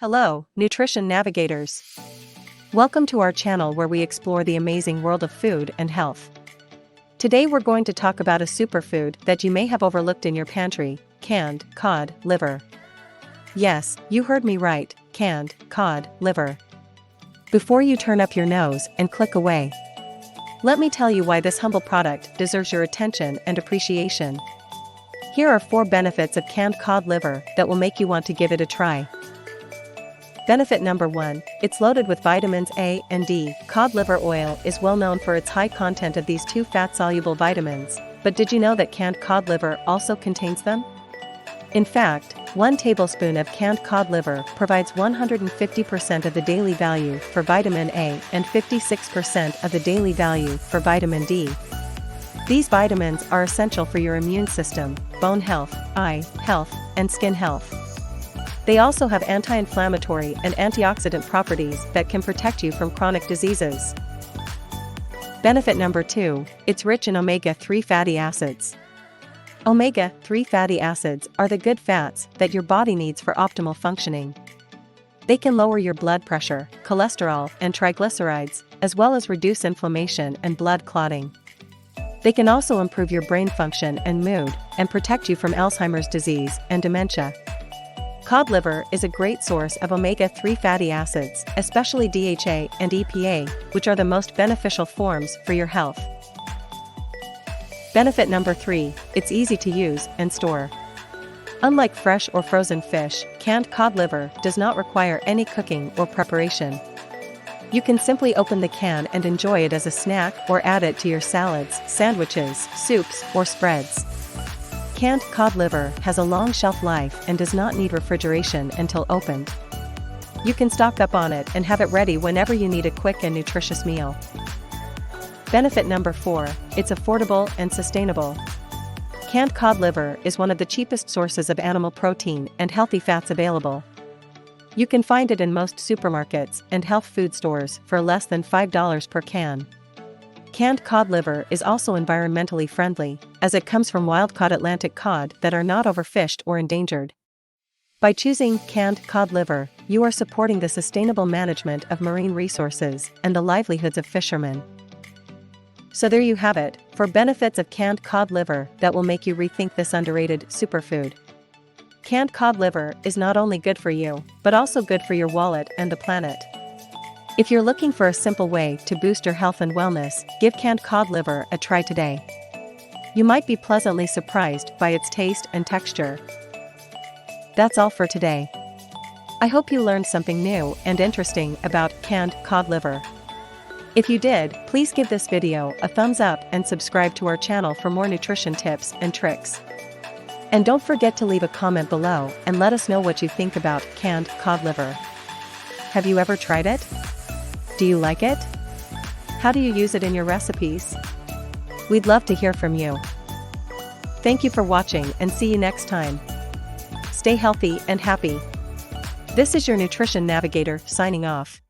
Hello, nutrition navigators. Welcome to our channel where we explore the amazing world of food and health. Today we're going to talk about a superfood that you may have overlooked in your pantry: canned cod liver. Yes, you heard me right, canned cod liver. Before you turn up your nose and click away, let me tell you why this humble product deserves your attention and appreciation. Here are 4 benefits of canned cod liver that will make you want to give it a try. Benefit number 1, it's loaded with vitamins A and D. Cod liver oil is well known for its high content of these 2 fat-soluble vitamins, but did you know that canned cod liver also contains them? In fact, 1 tablespoon of canned cod liver provides 150% of the daily value for vitamin A and 56% of the daily value for vitamin D. These vitamins are essential for your immune system, bone health, eye health, and skin health. They also have anti-inflammatory and antioxidant properties that can protect you from chronic diseases. Benefit number 2, it's rich in omega-3 fatty acids. Omega-3 fatty acids are the good fats that your body needs for optimal functioning. They can lower your blood pressure, cholesterol, and triglycerides, as well as reduce inflammation and blood clotting. They can also improve your brain function and mood, and protect you from Alzheimer's disease and dementia. Cod liver is a great source of omega-3 fatty acids, especially DHA and EPA, which are the most beneficial forms for your health. Benefit number 3, it's easy to use and store. Unlike fresh or frozen fish, canned cod liver does not require any cooking or preparation. You can simply open the can and enjoy it as a snack or add it to your salads, sandwiches, soups, or spreads. Canned cod liver has a long shelf life and does not need refrigeration until opened. You can stock up on it and have it ready whenever you need a quick and nutritious meal. Benefit number 4, it's affordable and sustainable. Canned cod liver is one of the cheapest sources of animal protein and healthy fats available. You can find it in most supermarkets and health food stores for less than $5 per can. Canned cod liver is also environmentally friendly, as it comes from wild-caught Atlantic cod that are not overfished or endangered. By choosing canned cod liver, you are supporting the sustainable management of marine resources and the livelihoods of fishermen. So there you have it, 4 benefits of canned cod liver that will make you rethink this underrated superfood. Canned cod liver is not only good for you, but also good for your wallet and the planet. If you're looking for a simple way to boost your health and wellness, give canned cod liver a try today. You might be pleasantly surprised by its taste and texture. That's all for today. I hope you learned something new and interesting about canned cod liver. If you did, please give this video a thumbs up and subscribe to our channel for more nutrition tips and tricks. And don't forget to leave a comment below and let us know what you think about canned cod liver. Have you ever tried it? Do you like it? How do you use it in your recipes? We'd love to hear from you. Thank you for watching and see you next time. Stay healthy and happy. This is your Nutrition Navigator signing off.